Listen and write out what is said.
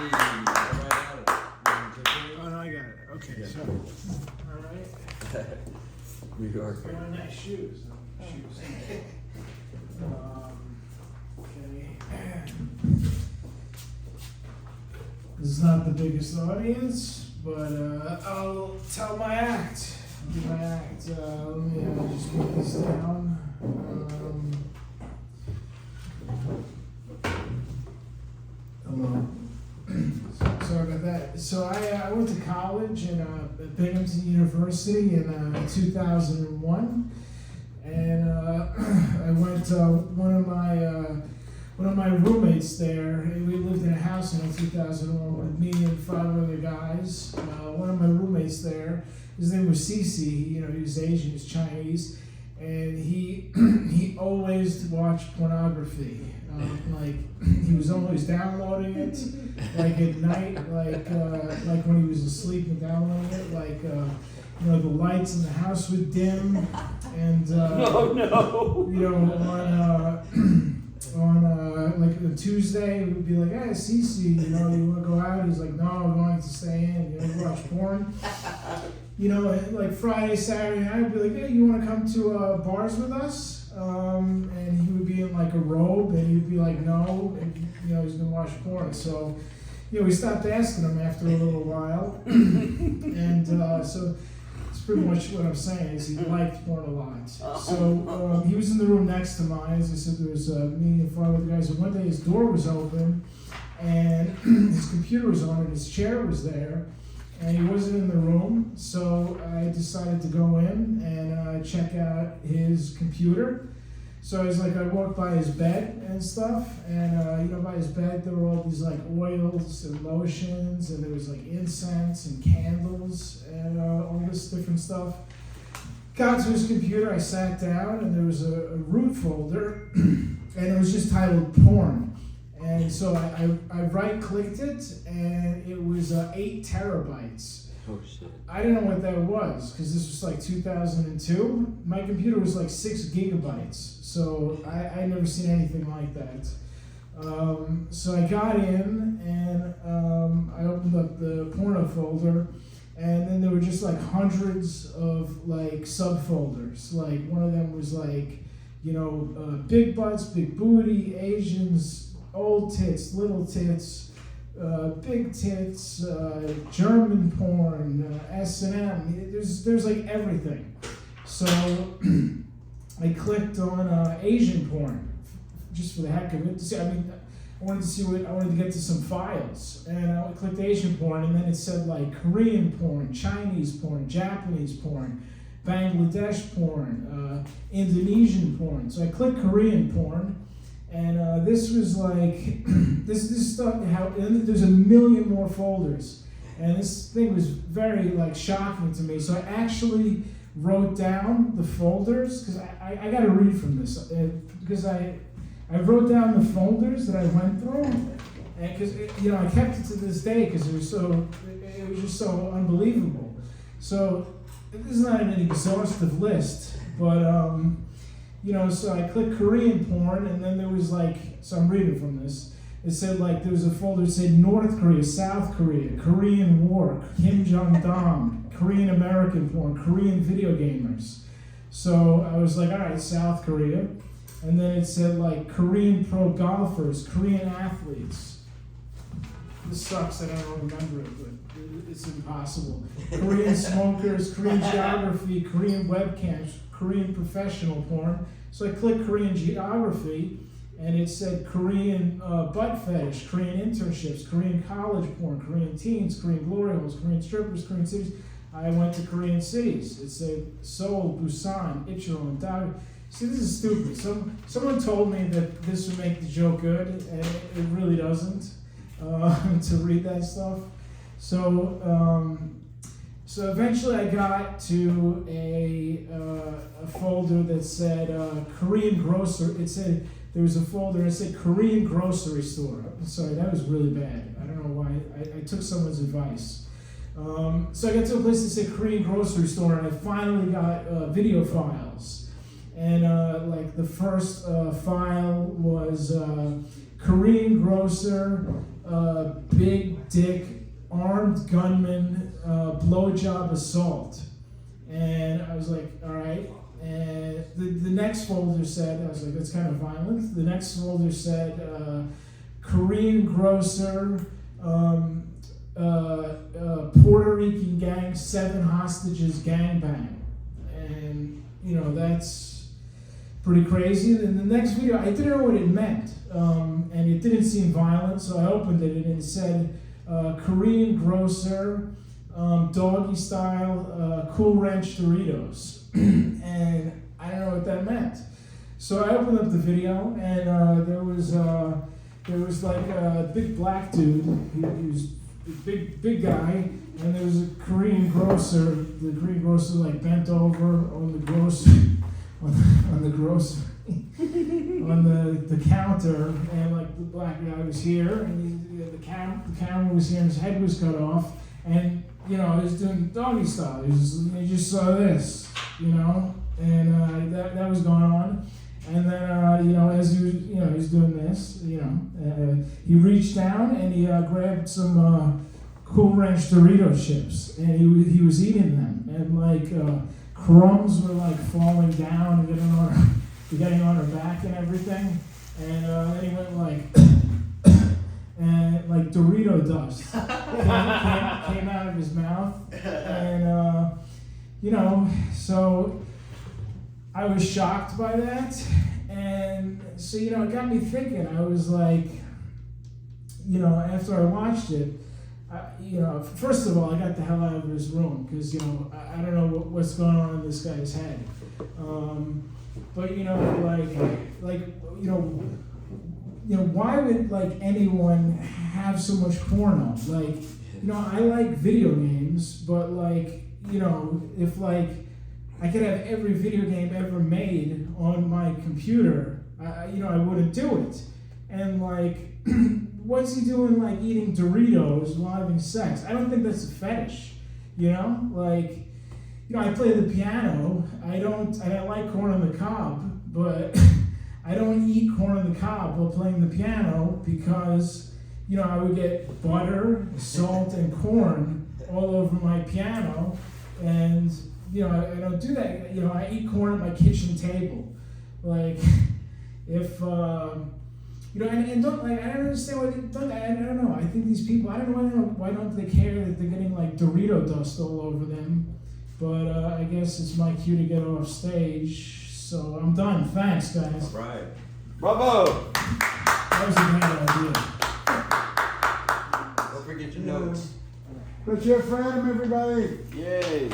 Oh, no, I got it. Okay, Yeah. so. All right. New York. Got my nice shoes. Okay. This is not the biggest audience, but I'll tell my act. I'll do my act. Let me just put this down. Hello. Sorry about that. So I went to college at Binghamton University in 2001, and I went one of my roommates there. We lived in a house in 2001 with me and 5 other guys. One of my roommates there, his name was Cece. He was Asian, he was Chinese, and he always watched pornography. Like he was always downloading it, like at night, like when he was asleep and downloading it, like the lights in the house would dim, and on like a Tuesday we'd be like, hey Cece, you want to go out? He's like, no, I'm going to stay in. Watch porn. And like Friday, Saturday night, I'd be like, hey, you want to come to bars with us? And he would be in like a robe, and he'd be like, no, and he's gonna watch porn. So, we stopped asking him after a little while, and so it's pretty much what I'm saying is he liked porn a lot. So he was in the room next to mine. As I said, there was me and 5 other guys. And one day his door was open, and his computer was on, and his chair was there. And he wasn't in the room, so I decided to go in and check out his computer. So I walked by his bed and stuff, and by his bed there were all these like oils and lotions, and there was like incense and candles and all this different stuff. Got to his computer, I sat down, and there was a root folder, and it was just titled porn. And so I right-clicked it, and it was 8 terabytes. Oh shit. I didn't know what that was, because this was like 2002. My computer was like 6 gigabytes, so I never seen anything like that. So I got in, and I opened up the porno folder, and then there were just like hundreds of like subfolders. Like one of them was like, big butts, big booty, Asians, old tits, little tits, big tits, German porn, S&M. There's like everything. So I clicked on Asian porn just for the heck of it. I wanted to get to some files, and I clicked Asian porn, and then it said like Korean porn, Chinese porn, Japanese porn, Bangladesh porn, Indonesian porn. So I clicked Korean porn. And this was like, this stuff, and there's a million more folders. And this thing was very like shocking to me. So I actually wrote down the folders, because I got to read from this. Because I wrote down the folders that I went through. And because, I kept it to this day because it was just so unbelievable. So this is not an exhaustive list, but, so I clicked Korean porn, and then there was like, so I'm reading from this. It said like, there was a folder that said North Korea, South Korea, Korean War, Kim Jong-nam, Korean American porn, Korean video gamers. So I was like, all right, South Korea. And then it said like, Korean pro golfers, Korean athletes. This sucks that I don't remember it, but it's impossible. Korean smokers, Korean geography, Korean webcams, Korean professional porn. So I clicked Korean geography, and it said Korean butt fetish, Korean internships, Korean college porn, Korean teens, Korean glory holes, Korean strippers, Korean cities. I went to Korean cities. It said Seoul, Busan, Icheon, Daegu. See, this is stupid. Someone told me that this would make the joke good, and it really doesn't, to read that stuff. So eventually I got to a folder that said Korean grocery. It said, there was a folder that said Korean grocery store. I'm sorry, that was really bad. I don't know why. I took someone's advice. So I got to a place that said Korean grocery store, and I finally got video files. And like the first file was Korean grocer, big dick, armed gunman, blowjob assault. And I was like, all right. And the next folder said, I was like, that's kind of violent. The next folder said, Korean grocer, Puerto Rican gang, 7 hostages gangbang. And, you know, that's pretty crazy. And the next video, I didn't know what it meant. And it didn't seem violent, so I opened it and it said, Korean grocer, doggy style, Cool Ranch Doritos. And I don't know what that meant. So I opened up the video and there was like a big black dude. He was a big guy, and there was a Korean grocer. The Korean grocer like bent over on the grocery on the counter, and like the black guy was here, and the camera was here, and his head was cut off, and you know he was doing doggy style. You just saw this, you know, and that was going on. And then, you know, as he was, you know, he's doing this, you know, he reached down and he grabbed some Cool Ranch Dorito chips, and he was eating them, and like crumbs were like falling down and getting on her back and everything, and then he went like, and like Dorito dust came out of his mouth, and you know, so I was shocked by that, and so, you know, it got me thinking. I was like, you know, after I watched it, you know, first of all, I got the hell out of his room, because, you know, I don't know what's going on in this guy's head. But, you know, like, you know, why would, like, anyone have so much porno? Like, you know, I like video games, but, like, you know, if, like, I could have every video game ever made on my computer, you know, I wouldn't do it. And like, what's he doing like eating Doritos while having sex? I don't think that's a fetish, you know? Like, you know, I play the piano. I like corn on the cob, but I don't eat corn on the cob while playing the piano, because, you know, I would get butter, salt, and corn all over my piano, and you know, I don't do that. You know, I eat corn at my kitchen table. Like, if, you know, and don't, like, I don't understand why I don't know. I think these people, I don't know why don't they care that they're getting, like, Dorito dust all over them. But I guess it's my cue to get off stage. So I'm done. Thanks, guys. All right. Bravo! That was a bad idea. Don't forget your notes. Put your friend, everybody. Yay!